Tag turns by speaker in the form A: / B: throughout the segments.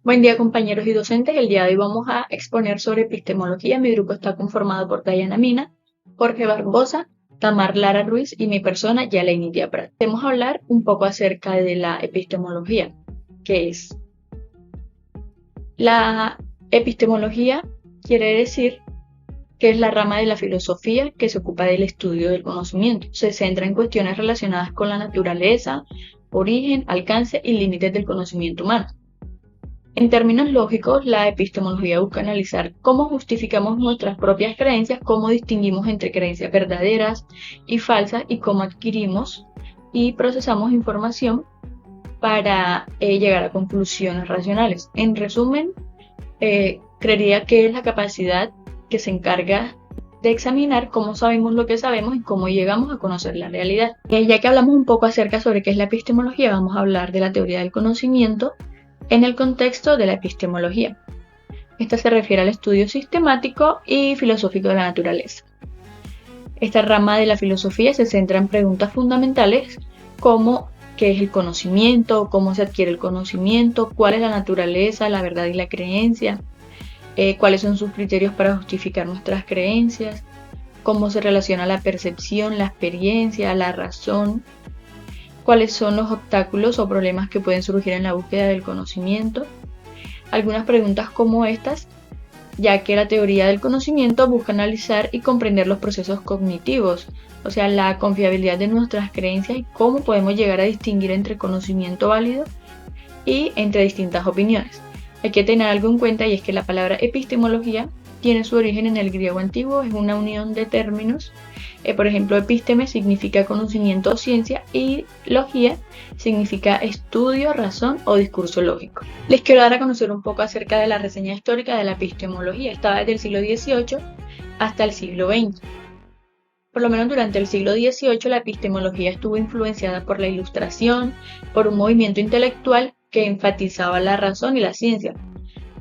A: Buen día, compañeros y docentes. El día de hoy vamos a exponer sobre epistemología. Mi grupo está conformado por Dayana Mina, Jorge Barbosa, Tamar Lara Ruiz y mi persona, Yaleini Diaprat. Vamos a hablar un poco acerca de la epistemología, que es la epistemología, quiere decir que es la rama de la filosofía que se ocupa del estudio del conocimiento. Se centra en cuestiones relacionadas con la naturaleza, origen, alcance y límites del conocimiento humano. En términos lógicos, la epistemología busca analizar cómo justificamos nuestras propias creencias, cómo distinguimos entre creencias verdaderas y falsas y cómo adquirimos y procesamos información para llegar a conclusiones racionales. En resumen, creería que es la capacidad que se encarga de examinar cómo sabemos lo que sabemos y cómo llegamos a conocer la realidad. Ya que hablamos un poco acerca sobre qué es la epistemología, vamos a hablar de la teoría del conocimiento en el contexto de la epistemología. Esta se refiere al estudio sistemático y filosófico de la naturaleza. Esta rama de la filosofía se centra en preguntas fundamentales como qué es el conocimiento, cómo se adquiere el conocimiento, cuál es la naturaleza, la verdad y la creencia, cuáles son sus criterios para justificar nuestras creencias, cómo se relaciona la percepción, la experiencia, la razón, cuáles son los obstáculos o problemas que pueden surgir en la búsqueda del conocimiento. Algunas preguntas como estas, ya que la teoría del conocimiento busca analizar y comprender los procesos cognitivos, o sea, la confiabilidad de nuestras creencias y cómo podemos llegar a distinguir entre conocimiento válido y entre distintas opiniones. Hay que tener algo en cuenta y es que la palabra epistemología tiene su origen en el griego antiguo, es una unión de términos. Por ejemplo, episteme significa conocimiento o ciencia y logía significa estudio, razón o discurso lógico. Les quiero dar a conocer un poco acerca de la reseña histórica de la epistemología. Estaba desde el siglo XVIII hasta el siglo XX. Por lo menos durante el siglo XVIII la epistemología estuvo influenciada por la Ilustración, por un movimiento intelectual que enfatizaba la razón y la ciencia.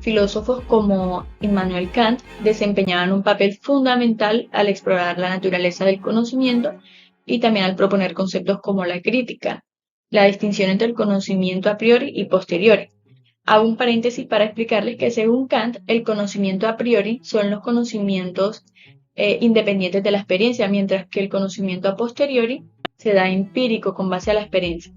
A: Filósofos como Immanuel Kant desempeñaban un papel fundamental al explorar la naturaleza del conocimiento y también al proponer conceptos como la crítica, la distinción entre el conocimiento a priori y posteriori. Hago un paréntesis para explicarles que según Kant, el conocimiento a priori son los conocimientos independientes de la experiencia, mientras que el conocimiento a posteriori se da empírico con base a la experiencia.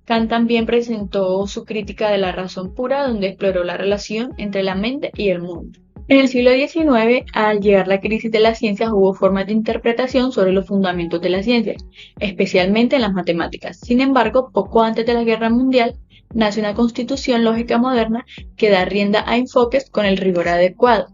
A: Kant también presentó su crítica de la razón pura, donde exploró la relación entre la mente y el mundo. En el siglo XIX, al llegar la crisis de las ciencias, hubo formas de interpretación sobre los fundamentos de las ciencias, especialmente en las matemáticas. Sin embargo, poco antes de la Guerra Mundial, nace una constitución lógica moderna que da rienda a enfoques con el rigor adecuado.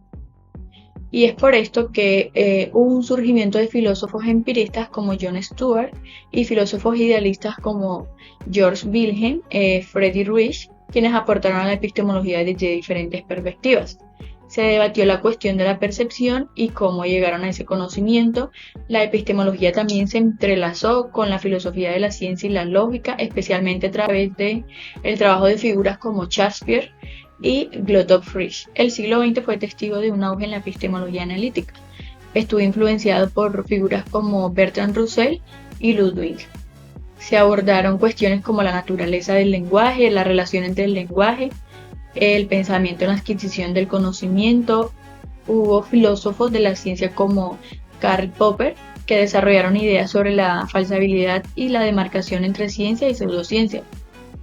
A: Y es por esto que hubo un surgimiento de filósofos empiristas como John Stuart y filósofos idealistas como George Wilhelm, Friedrich Ruisch, quienes aportaron a la epistemología desde diferentes perspectivas. Se debatió la cuestión de la percepción y cómo llegaron a ese conocimiento. La epistemología también se entrelazó con la filosofía de la ciencia y la lógica, especialmente a través del trabajo de figuras como Shakespeare y Gottlob Frege. El siglo XX fue testigo de un auge en la epistemología analítica. Estuvo influenciado por figuras como Bertrand Russell y Ludwig. Se abordaron cuestiones como la naturaleza del lenguaje, la relación entre el lenguaje, el pensamiento en la adquisición del conocimiento. Hubo filósofos de la ciencia como Karl Popper que desarrollaron ideas sobre la falsabilidad y la demarcación entre ciencia y pseudociencia.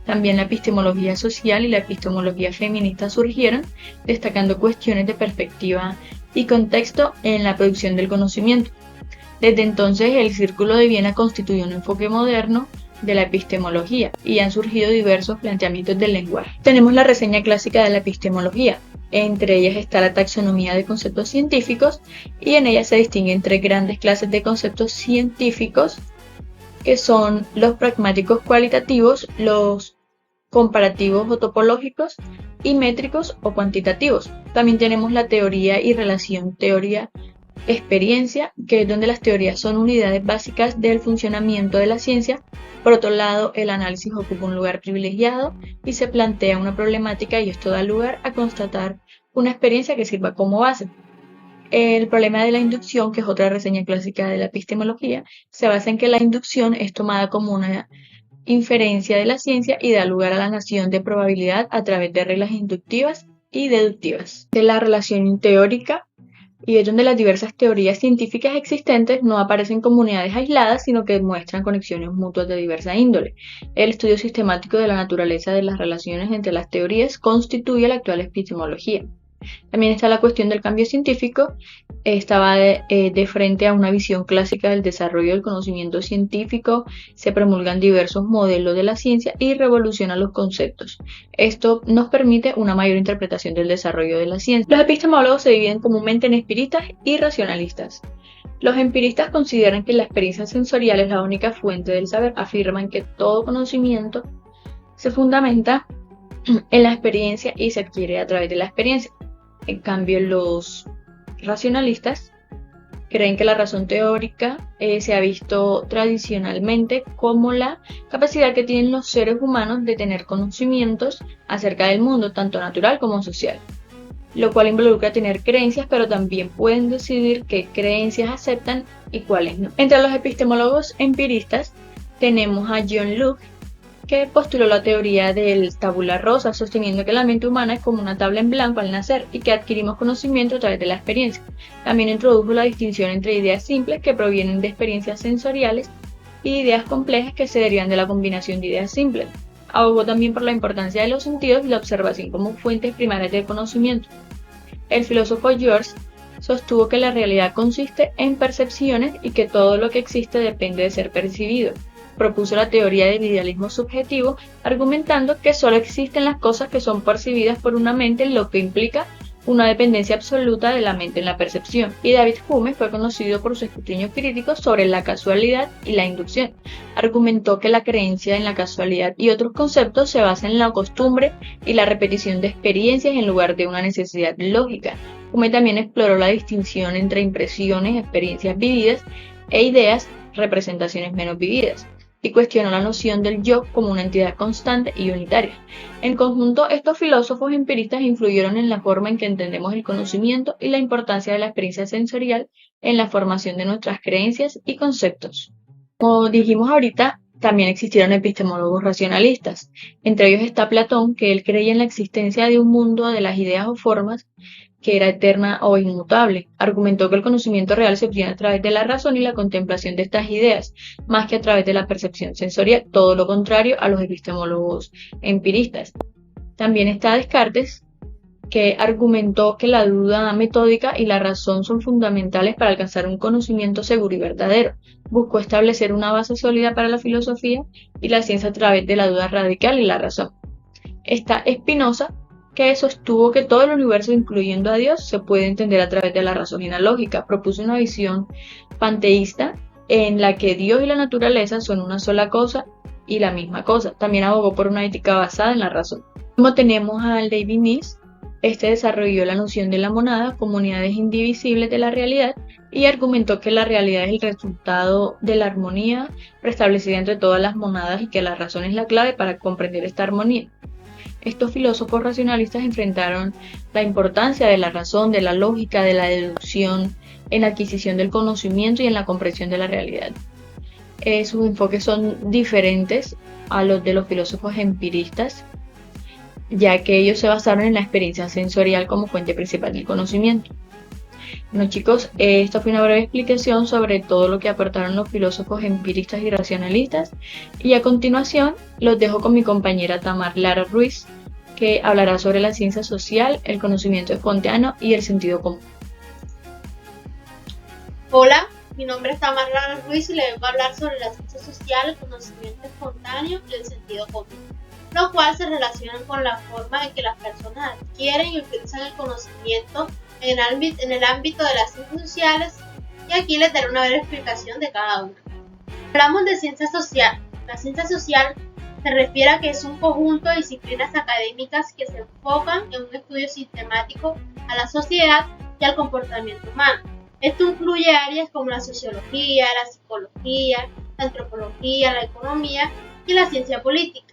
A: También la epistemología social y la epistemología feminista surgieron, destacando cuestiones de perspectiva y contexto en la producción del conocimiento. Desde entonces, el Círculo de Viena constituyó un enfoque moderno de la epistemología y han surgido diversos planteamientos del lenguaje. Tenemos la reseña clásica de la epistemología. Entre ellas está la taxonomía de conceptos científicos y en ella se distinguen tres grandes clases de conceptos científicos que son los pragmáticos cualitativos, los comparativos o topológicos y métricos o cuantitativos. También tenemos la teoría y relación teoría-experiencia, que es donde las teorías son unidades básicas del funcionamiento de la ciencia. Por otro lado, el análisis ocupa un lugar privilegiado y se plantea una problemática y esto da lugar a constatar una experiencia que sirva como base. El problema de la inducción, que es otra reseña clásica de la epistemología, se basa en que la inducción es tomada como una inferencia de la ciencia y da lugar a la noción de probabilidad a través de reglas inductivas y deductivas. De la relación teórica, y es donde las diversas teorías científicas existentes no aparecen como unidades aisladas, sino que muestran conexiones mutuas de diversa índole. El estudio sistemático de la naturaleza de las relaciones entre las teorías constituye la actual epistemología. También está la cuestión del cambio científico. Estaba de frente a una visión clásica del desarrollo del conocimiento científico, se promulgan diversos modelos de la ciencia y revolucionan los conceptos. Esto nos permite una mayor interpretación del desarrollo de la ciencia. Los epistemólogos se dividen comúnmente en empiristas y racionalistas. Los empiristas consideran que la experiencia sensorial es la única fuente del saber. Afirman que todo conocimiento se fundamenta en la experiencia y se adquiere a través de la experiencia. En cambio, los racionalistas creen que la razón teórica se ha visto tradicionalmente como la capacidad que tienen los seres humanos de tener conocimientos acerca del mundo, tanto natural como social, lo cual involucra tener creencias, pero también pueden decidir qué creencias aceptan y cuáles no. Entre los epistemólogos empiristas tenemos a John Locke, que postuló la teoría del tabula rasa, sosteniendo que la mente humana es como una tabla en blanco al nacer y que adquirimos conocimiento a través de la experiencia. También introdujo la distinción entre ideas simples que provienen de experiencias sensoriales y ideas complejas que se derivan de la combinación de ideas simples. Abogó también por la importancia de los sentidos y la observación como fuentes primarias del conocimiento. El filósofo George sostuvo que la realidad consiste en percepciones y que todo lo que existe depende de ser percibido. Propuso la teoría del idealismo subjetivo, argumentando que solo existen las cosas que son percibidas por una mente, lo que implica una dependencia absoluta de la mente en la percepción. Y David Hume fue conocido por su escrutinio crítico sobre la casualidad y la inducción. Argumentó que la creencia en la casualidad y otros conceptos se basa en la costumbre y la repetición de experiencias en lugar de una necesidad lógica. Hume también exploró la distinción entre impresiones, experiencias vividas, e ideas, representaciones menos vividas, y cuestionó la noción del yo como una entidad constante y unitaria. En conjunto, estos filósofos empiristas influyeron en la forma en que entendemos el conocimiento y la importancia de la experiencia sensorial en la formación de nuestras creencias y conceptos. Como dijimos ahorita, también existieron epistemólogos racionalistas. Entre ellos está Platón, que él creía en la existencia de un mundo de las ideas o formas que era eterna o inmutable. Argumentó que el conocimiento real se obtiene a través de la razón y la contemplación de estas ideas, más que a través de la percepción sensorial, todo lo contrario a los epistemólogos empiristas. También está Descartes, que argumentó que la duda metódica y la razón son fundamentales para alcanzar un conocimiento seguro y verdadero. Buscó establecer una base sólida para la filosofía y la ciencia a través de la duda radical y la razón. Está Spinoza, que sostuvo que todo el universo, incluyendo a Dios, se puede entender a través de la razón y la lógica. Propuso una visión panteísta en la que Dios y la naturaleza son una sola cosa y la misma cosa. También abogó por una ética basada en la razón. Como tenemos al David Mills, este desarrolló la noción de la monada como unidades indivisibles de la realidad y argumentó que la realidad es el resultado de la armonía restablecida entre todas las monadas y que la razón es la clave para comprender esta armonía. Estos filósofos racionalistas enfrentaron la importancia de la razón, de la lógica, de la deducción en la adquisición del conocimiento y en la comprensión de la realidad. Sus enfoques son diferentes a los de los filósofos empiristas, ya que ellos se basaron en la experiencia sensorial como fuente principal del conocimiento. Bueno, chicos, esta fue una breve explicación sobre todo lo que aportaron los filósofos empiristas y racionalistas, y a continuación los dejo con mi compañera Tamar Lara Ruiz, que hablará sobre la ciencia social, el conocimiento espontáneo y el sentido común.
B: Hola, mi nombre es Tamar Lara Ruiz y le vengo a hablar sobre la ciencia social, el conocimiento espontáneo y el sentido común, lo cual se relacionan con la forma en que las personas adquieren y utilizan el conocimiento en el ámbito de las ciencias sociales, y aquí les daré una breve explicación de cada una. Hablamos de ciencia social. La ciencia social se refiere a que es un conjunto de disciplinas académicas que se enfocan en un estudio sistemático a la sociedad y al comportamiento humano. Esto incluye áreas como la sociología, la psicología, la antropología, la economía y la ciencia política,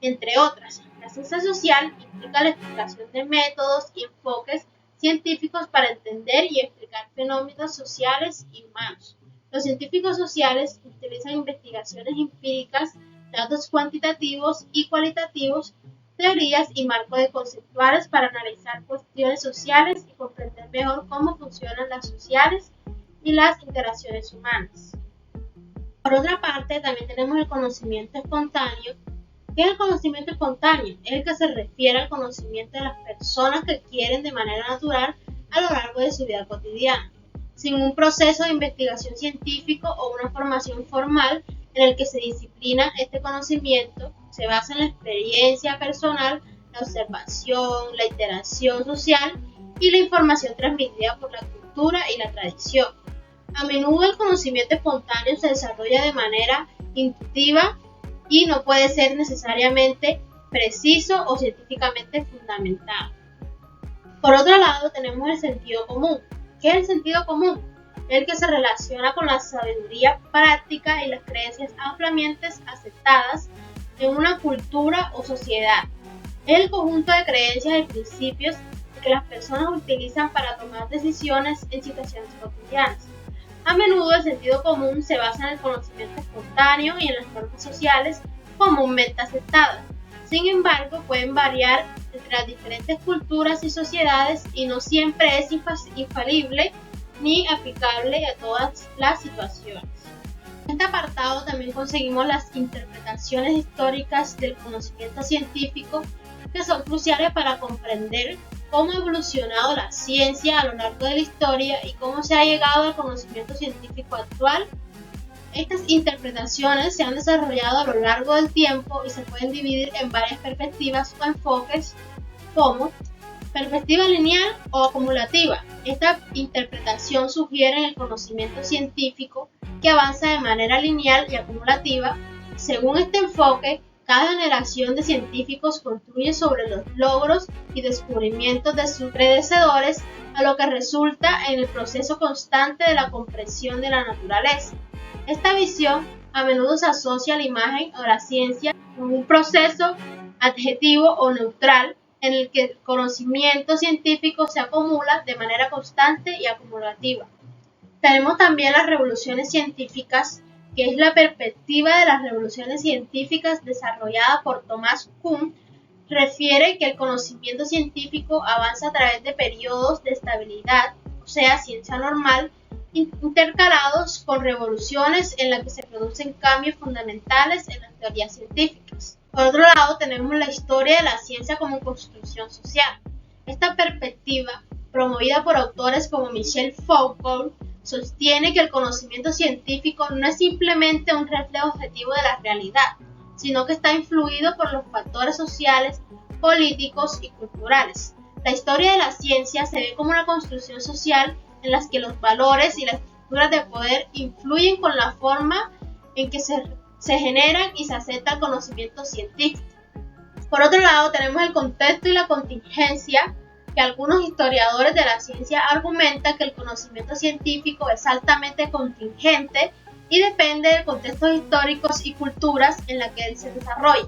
B: entre otras. La ciencia social implica la explicación de métodos y enfoques científicos para entender y explicar fenómenos sociales y humanos. Los científicos sociales utilizan investigaciones empíricas datos cuantitativos y cualitativos, teorías y marcos de conceptuales para analizar cuestiones sociales y comprender mejor cómo funcionan las sociales y las interacciones humanas. Por otra parte, también tenemos el conocimiento espontáneo. ¿Qué es el conocimiento espontáneo? Es el que se refiere al conocimiento de las personas que adquieren de manera natural a lo largo de su vida cotidiana, sin un proceso de investigación científico o una formación formal en el que se disciplina este conocimiento. Se basa en la experiencia personal, la observación, la interacción social y la información transmitida por la cultura y la tradición. A menudo el conocimiento espontáneo se desarrolla de manera intuitiva y no puede ser necesariamente preciso o científicamente fundamentado. Por otro lado, tenemos el sentido común. ¿Qué es el sentido común? El que se relaciona con la sabiduría práctica y las creencias ampliamente aceptadas en una cultura o sociedad. Es el conjunto de creencias y principios que las personas utilizan para tomar decisiones en situaciones cotidianas. A menudo el sentido común se basa en el conocimiento espontáneo y en las normas sociales comúnmente aceptadas. Sin embargo, pueden variar entre las diferentes culturas y sociedades y no siempre es infalible ni aplicable a todas las situaciones. En este apartado también conseguimos las interpretaciones históricas del conocimiento científico, que son cruciales para comprender cómo ha evolucionado la ciencia a lo largo de la historia y cómo se ha llegado al conocimiento científico actual. Estas interpretaciones se han desarrollado a lo largo del tiempo y se pueden dividir en varias perspectivas o enfoques, como perspectiva lineal o acumulativa. Esta interpretación sugiere el conocimiento científico que avanza de manera lineal y acumulativa. Según este enfoque, cada generación de científicos construye sobre los logros y descubrimientos de sus predecesores, a lo que resulta en el proceso constante de la comprensión de la naturaleza. Esta visión a menudo se asocia a la imagen o la ciencia como un proceso adjetivo o neutral en el que el conocimiento científico se acumula de manera constante y acumulativa. Tenemos también las revoluciones científicas, que es la perspectiva de las revoluciones científicas desarrollada por Thomas Kuhn. Refiere que el conocimiento científico avanza a través de periodos de estabilidad, o sea, ciencia normal, intercalados con revoluciones en las que se producen cambios fundamentales en las teorías científicas. Por otro lado, tenemos la historia de la ciencia como construcción social. Esta perspectiva, promovida por autores como Michel Foucault, sostiene que el conocimiento científico no es simplemente un reflejo objetivo de la realidad, sino que está influido por los factores sociales, políticos y culturales. La historia de la ciencia se ve como una construcción social en la que los valores y las estructuras de poder influyen con la forma en que se generan y se acepta el conocimiento científico. Por otro lado, tenemos el contexto y la contingencia, que algunos historiadores de la ciencia argumentan que el conocimiento científico es altamente contingente y depende de contextos históricos y culturas en las que él se desarrolla.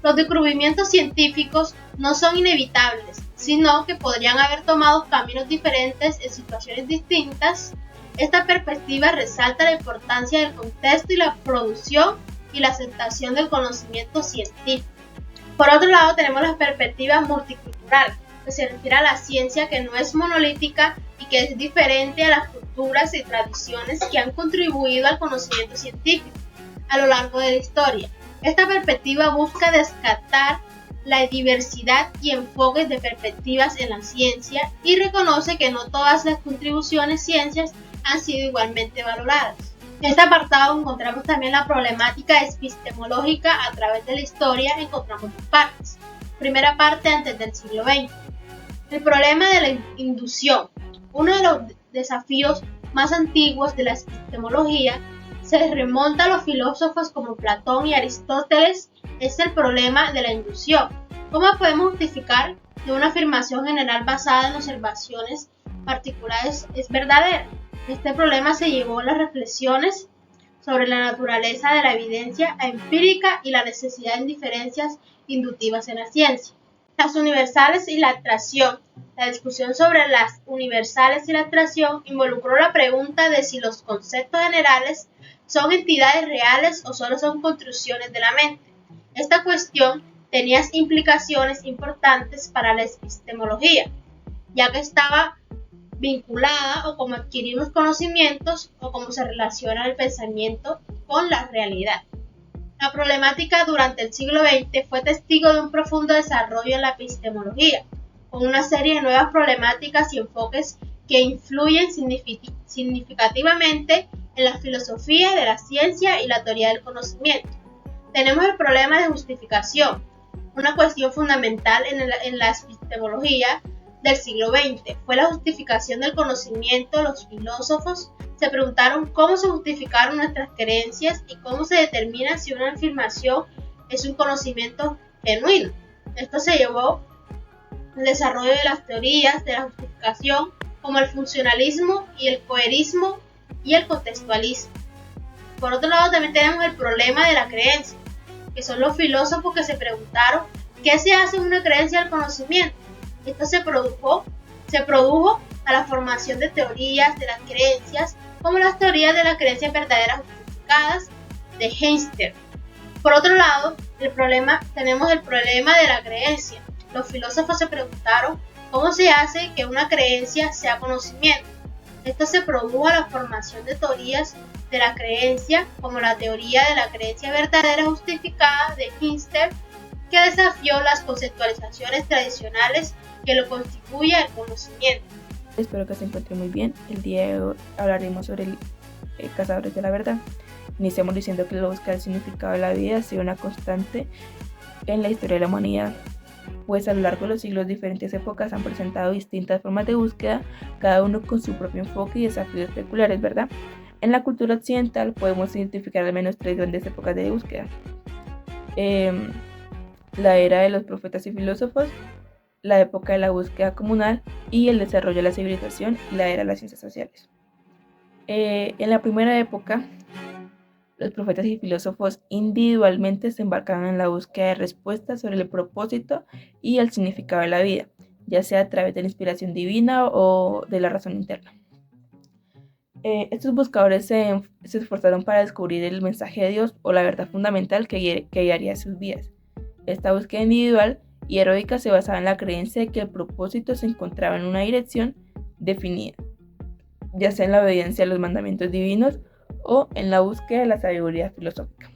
B: Los descubrimientos científicos no son inevitables, sino que podrían haber tomado caminos diferentes en situaciones distintas. Esta perspectiva resalta la importancia del contexto y la producción y la aceptación del conocimiento científico. Por otro lado, tenemos la perspectiva multicultural, que se refiere a la ciencia que no es monolítica y que es diferente a las culturas y tradiciones que han contribuido al conocimiento científico a lo largo de la historia. Esta perspectiva busca descartar la diversidad y enfoques de perspectivas en la ciencia y reconoce que no todas las contribuciones ciencias han sido igualmente valoradas. En este apartado encontramos también la problemática epistemológica a través de la historia. Encontramos dos partes. Primera parte, antes del siglo XX. El problema de la inducción. Uno de los desafíos más antiguos de la epistemología se remonta a los filósofos como Platón y Aristóteles. Es el problema de la inducción. ¿Cómo podemos justificar que una afirmación general basada en observaciones particulares es verdadera? Este problema se llevó a las reflexiones sobre la naturaleza de la evidencia empírica y la necesidad de inferencias inductivas en la ciencia. Las universales y la abstracción. La discusión sobre las universales y la abstracción involucró la pregunta de si los conceptos generales son entidades reales o solo son construcciones de la mente. Esta cuestión tenía implicaciones importantes para la epistemología, ya que estaba vinculada o cómo adquirimos conocimientos o cómo se relaciona el pensamiento con la realidad. La problemática durante el siglo XX fue testigo de un profundo desarrollo en la epistemología, con una serie de nuevas problemáticas y enfoques que influyen significativamente en la filosofía de la ciencia y la teoría del conocimiento. Tenemos el problema de justificación, una cuestión fundamental en la epistemología del siglo XX. Fue la justificación del conocimiento. Los filósofos se preguntaron cómo se justificaron nuestras creencias y cómo se determina si una afirmación es un conocimiento genuino. Esto se llevó al desarrollo de las teorías de la justificación, como el funcionalismo y el coherismo y el contextualismo. Por otro lado, también tenemos el problema de la creencia, que son los filósofos que se preguntaron qué se hace en una creencia del conocimiento. Esto se produjo a la formación de teorías de las creencias, como las teorías de las creencias verdaderas justificadas de Heinstein. Por otro lado, tenemos el problema de la creencia. Los filósofos se preguntaron cómo se hace que una creencia sea conocimiento. Esto se produjo a la formación de teorías de la creencia, como la teoría de la creencia verdadera justificada de Heinstein, que desafió las conceptualizaciones tradicionales que lo constituye el conocimiento.
C: Espero que se encuentren muy bien. El día de hoy hablaremos sobre el Cazadores de la Verdad. Iniciamos diciendo que la búsqueda del significado de la vida ha sido una constante en la historia de la humanidad, pues a lo largo de los siglos diferentes épocas han presentado distintas formas de búsqueda, cada uno con su propio enfoque y desafíos peculiares, ¿verdad? En la cultura occidental podemos identificar al menos 3 grandes épocas de búsqueda. La era de los profetas y filósofos, la época de la búsqueda comunal y el desarrollo de la civilización y la era de las ciencias sociales. En la primera época, los profetas y filósofos individualmente se embarcaron en la búsqueda de respuestas sobre el propósito y el significado de la vida, ya sea a través de la inspiración divina o de la razón interna. Estos buscadores se esforzaron para descubrir el mensaje de Dios o la verdad fundamental que guiaría sus vidas. Esta búsqueda individual y heroica se basaba en la creencia de que el propósito se encontraba en una dirección definida, ya sea en la obediencia a los mandamientos divinos o en la búsqueda de la sabiduría filosófica.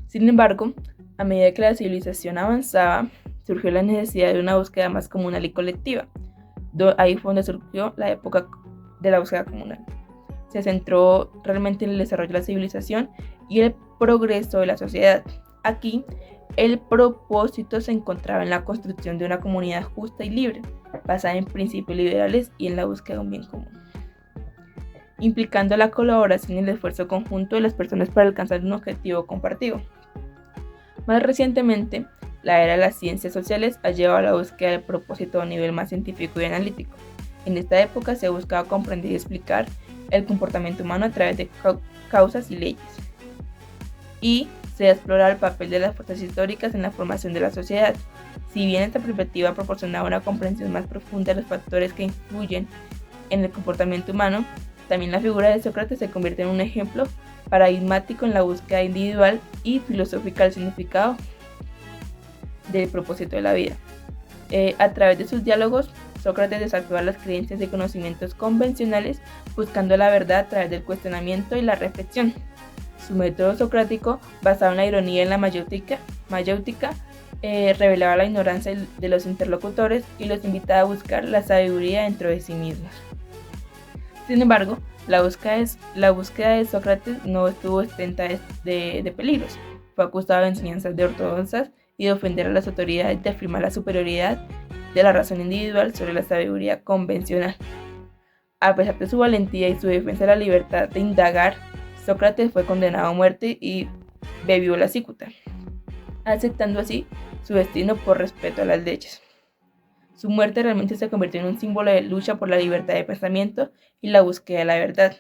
C: Sin embargo, a medida que la civilización avanzaba, surgió la necesidad de una búsqueda más comunal y colectiva. Ahí fue donde surgió la época de la búsqueda comunal. Se centró realmente en el desarrollo de la civilización y el progreso de la sociedad. Aquí, el propósito se encontraba en la construcción de una comunidad justa y libre, basada en principios liberales y en la búsqueda de un bien común, implicando la colaboración y el esfuerzo conjunto de las personas para alcanzar un objetivo compartido. Más recientemente, la era de las ciencias sociales ha llevado a la búsqueda del propósito a un nivel más científico y analítico. En esta época se buscaba comprender y explicar el comportamiento humano a través de causas y leyes, y se exploraba el papel de las fuerzas históricas en la formación de la sociedad. Si bien esta perspectiva proporcionaba una comprensión más profunda de los factores que influyen en el comportamiento humano, también la figura de Sócrates se convierte en un ejemplo paradigmático en la búsqueda individual y filosófica del significado del propósito de la vida. A través de sus diálogos, Sócrates desafió las creencias y conocimientos convencionales, buscando la verdad a través del cuestionamiento y la reflexión. Su método socrático, basado en la ironía y en la mayéutica, revelaba la ignorancia de los interlocutores y los invitaba a buscar la sabiduría dentro de sí mismos. Sin embargo, la búsqueda de Sócrates no estuvo exenta de peligros. Fue acusado de enseñanzas de ortodoxas y de ofender a las autoridades, de afirmar la superioridad de la razón individual sobre la sabiduría convencional. A pesar de su valentía y su defensa de la libertad de indagar, Sócrates fue condenado a muerte y bebió la cicuta, aceptando así su destino por respeto a las leyes. Su muerte realmente se convirtió en un símbolo de lucha por la libertad de pensamiento y la búsqueda de la verdad.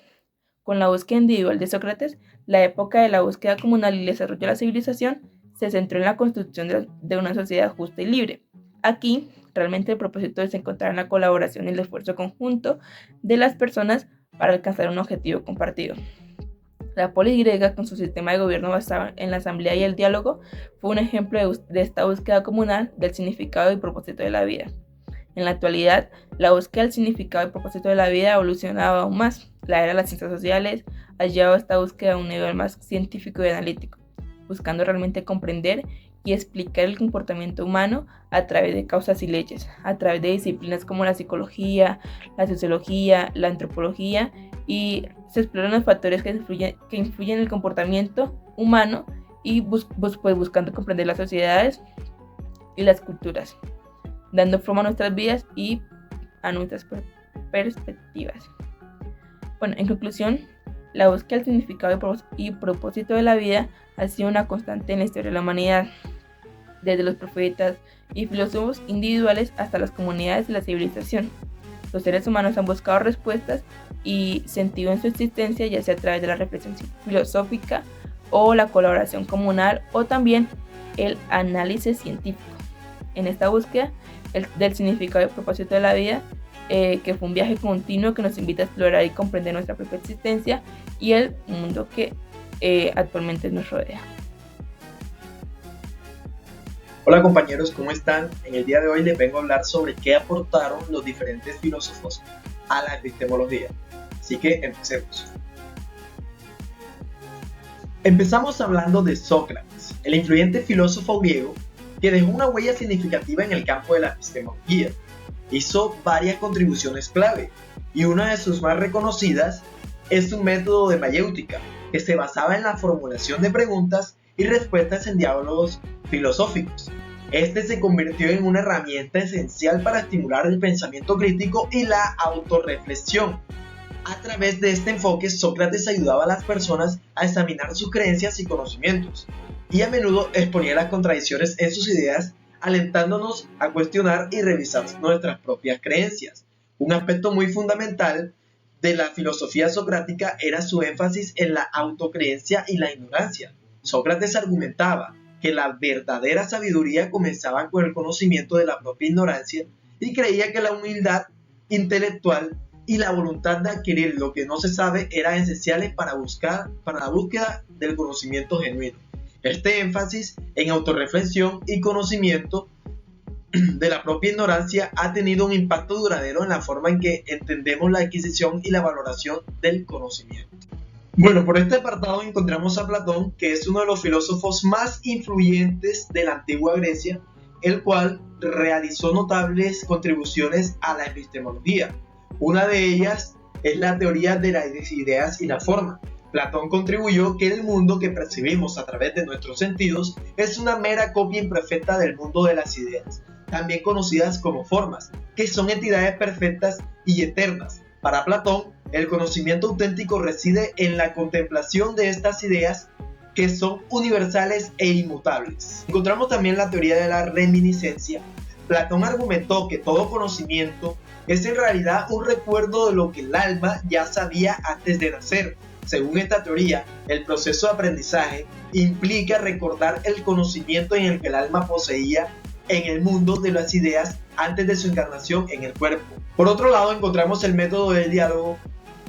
C: Con la búsqueda individual de Sócrates, la época de la búsqueda comunal y el desarrollo de la civilización se centró en la construcción de una sociedad justa y libre. Aquí, realmente el propósito se encontraba en la colaboración y el esfuerzo conjunto de las personas para alcanzar un objetivo compartido. La polis griega, con su sistema de gobierno basado en la asamblea y el diálogo, fue un ejemplo de esta búsqueda comunal del significado y propósito de la vida. En la actualidad, la búsqueda del significado y propósito de la vida ha evolucionado aún más. La era de las ciencias sociales ha llevado esta búsqueda a un nivel más científico y analítico, buscando realmente comprender y explicar el comportamiento humano a través de causas y leyes, a través de disciplinas como la psicología, la sociología, la antropología, y se exploran los factores que influyen en el comportamiento humano y pues buscando comprender las sociedades y las culturas, dando forma a nuestras vidas y a nuestras perspectivas. Bueno, en conclusión, la búsqueda del significado y propósito de la vida ha sido una constante en la historia de la humanidad, desde los profetas y filósofos individuales hasta las comunidades de la civilización. Los seres humanos han buscado respuestas y sentido en su existencia, ya sea a través de la reflexión filosófica o la colaboración comunal o también el análisis científico. En esta búsqueda del significado y propósito de la vida, que fue un viaje continuo que nos invita a explorar y comprender nuestra propia existencia y el mundo que actualmente nos rodea.
D: Hola compañeros, ¿cómo están? En el día de hoy les vengo a hablar sobre qué aportaron los diferentes filósofos a la epistemología. Así que empecemos. Empezamos hablando de Sócrates, el influyente filósofo griego que dejó una huella significativa en el campo de la epistemología. Hizo varias contribuciones clave y una de sus más reconocidas es su método de mayéutica, que se basaba en la formulación de preguntas y respuestas en diálogos filosóficos. Este se convirtió en una herramienta esencial para estimular el pensamiento crítico y la autorreflexión. A través de este enfoque, Sócrates ayudaba a las personas a examinar sus creencias y conocimientos, y a menudo exponía las contradicciones en sus ideas, alentándonos a cuestionar y revisar nuestras propias creencias. Un aspecto muy fundamental de la filosofía socrática era su énfasis en la autocreencia y la ignorancia. Sócrates argumentaba que la verdadera sabiduría comenzaba con el conocimiento de la propia ignorancia y creía que la humildad intelectual y la voluntad de adquirir lo que no se sabe eran esenciales para la búsqueda del conocimiento genuino. Este énfasis en autorreflexión y conocimiento de la propia ignorancia ha tenido un impacto duradero en la forma en que entendemos la adquisición y la valoración del conocimiento. Bueno, por este apartado encontramos a Platón, que es uno de los filósofos más influyentes de la antigua Grecia, el cual realizó notables contribuciones a la epistemología. Una de ellas es la teoría de las ideas y la forma. Platón contribuyó que el mundo que percibimos a través de nuestros sentidos es una mera copia imperfecta del mundo de las ideas, también conocidas como formas, que son entidades perfectas y eternas. Para Platón, el conocimiento auténtico reside en la contemplación de estas ideas que son universales e inmutables. Encontramos también la teoría de la reminiscencia. Platón argumentó que todo conocimiento es en realidad un recuerdo de lo que el alma ya sabía antes de nacer. Según esta teoría, el proceso de aprendizaje implica recordar el conocimiento en el que el alma poseía en el mundo de las ideas antes de su encarnación en el cuerpo. Por otro lado, encontramos el método del diálogo.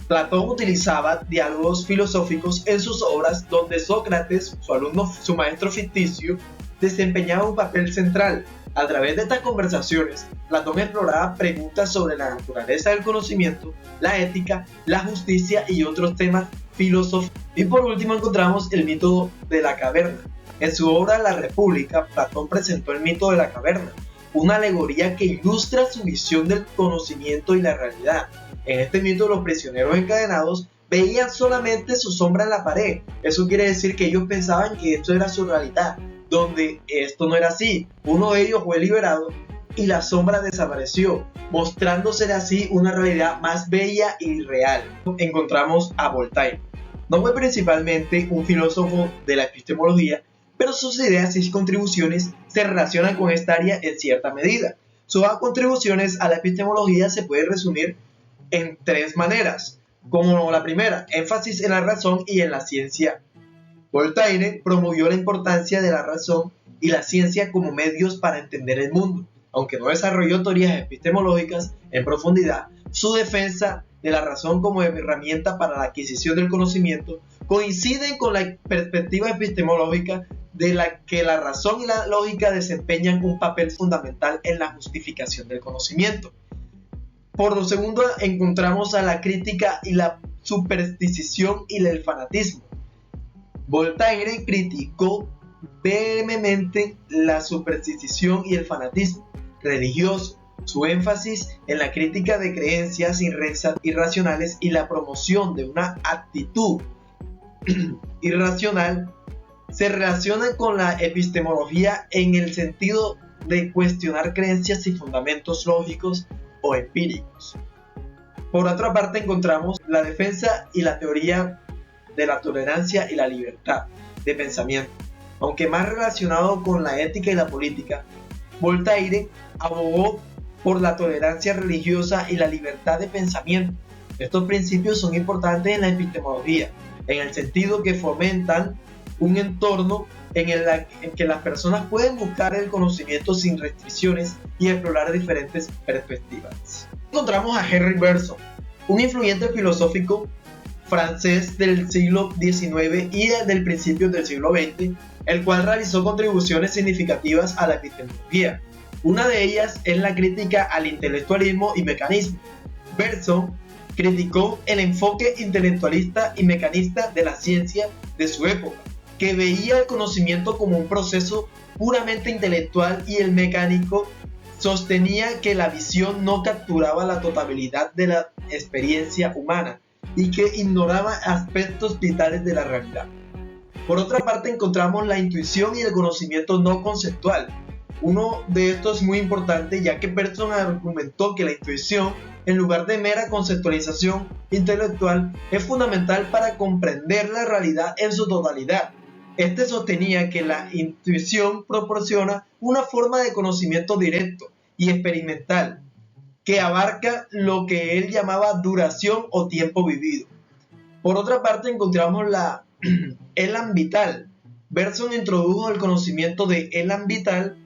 D: Platón utilizaba diálogos filosóficos en sus obras donde Sócrates, su alumno, su maestro ficticio, desempeñaba un papel central. A través de estas conversaciones, Platón exploraba preguntas sobre la naturaleza del conocimiento, la ética, la justicia y otros temas filosóficos. Y por último encontramos el mito de la caverna. En su obra La República, Platón presentó el mito de la caverna, una alegoría que ilustra su visión del conocimiento y la realidad. En este mito, los prisioneros encadenados veían solamente su sombra en la pared. Eso quiere decir que ellos pensaban que esto era su realidad, donde esto no era así. Uno de ellos fue liberado y la sombra desapareció, mostrándose así una realidad más bella y real. Encontramos a Voltaire. No fue principalmente un filósofo de la epistemología, pero sus ideas y contribuciones se relacionan con esta área en cierta medida. Sus contribuciones a la epistemología se pueden resumir en tres maneras, como la primera, énfasis en la razón y en la ciencia. Voltaire promovió la importancia de la razón y la ciencia como medios para entender el mundo. Aunque no desarrolló teorías epistemológicas en profundidad, su defensa de la razón como herramienta para la adquisición del conocimiento coinciden con la perspectiva epistemológica de la que la razón y la lógica desempeñan un papel fundamental en la justificación del conocimiento. Por lo segundo, encontramos a la crítica y la superstición y el fanatismo. Voltaire criticó vehementemente la superstición y el fanatismo religioso, su énfasis en la crítica de creencias irracionales y la promoción de una actitud irracional se relaciona con la epistemología en el sentido de cuestionar creencias y fundamentos lógicos o empíricos. Por otra parte, encontramos la defensa y la teoría de la tolerancia y la libertad de pensamiento. Aunque más relacionado con la ética y la política, Voltaire abogó por la tolerancia religiosa y la libertad de pensamiento. Estos principios son importantes en la epistemología, en el sentido que fomentan un entorno en que las personas pueden buscar el conocimiento sin restricciones y explorar diferentes perspectivas. Encontramos a Henri Bergson, un influyente filósofo francés del siglo XIX y del principio del siglo XX, el cual realizó contribuciones significativas a la epistemología. Una de ellas es la crítica al intelectualismo y mecanismo. Bergson criticó el enfoque intelectualista y mecanista de la ciencia de su época, que veía el conocimiento como un proceso puramente intelectual, y el mecánico sostenía que la visión no capturaba la totalidad de la experiencia humana y que ignoraba aspectos vitales de la realidad. Por otra parte, encontramos la intuición y el conocimiento no conceptual. Uno de estos es muy importante, ya que Bergson argumentó que la intuición, en lugar de mera conceptualización intelectual, es fundamental para comprender la realidad en su totalidad. Este sostenía que la intuición proporciona una forma de conocimiento directo y experimental, que abarca lo que él llamaba duración o tiempo vivido. Por otra parte, encontramos la elan vital. Bergson introdujo el conocimiento de elan vital,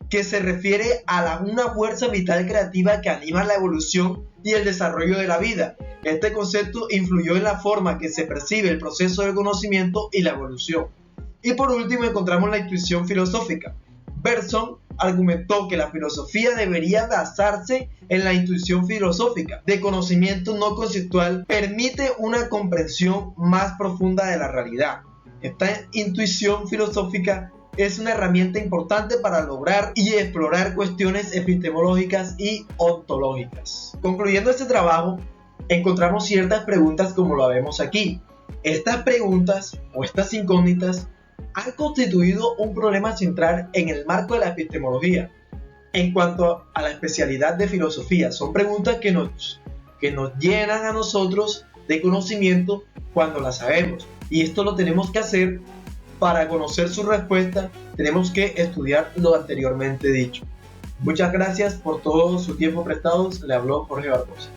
D: que se refiere a una fuerza vital creativa que anima la evolución y el desarrollo de la vida. Este concepto influyó en la forma que se percibe el proceso del conocimiento y la evolución. Y por último, encontramos la intuición filosófica. Bergson argumentó que la filosofía debería basarse en la intuición filosófica de conocimiento no conceptual, permite una comprensión más profunda de la realidad. Esta intuición filosófica es una herramienta importante para lograr y explorar cuestiones epistemológicas y ontológicas. Concluyendo este trabajo, encontramos ciertas preguntas como lo vemos aquí. Estas preguntas o estas incógnitas han constituido un problema central en el marco de la epistemología. En cuanto a la especialidad de filosofía, son preguntas que nos llenan a nosotros de conocimiento cuando las sabemos, y esto lo tenemos que hacer. Para conocer su respuesta, tenemos que estudiar lo anteriormente dicho. Muchas gracias por todo su tiempo prestado. Le habló Jorge Barbosa.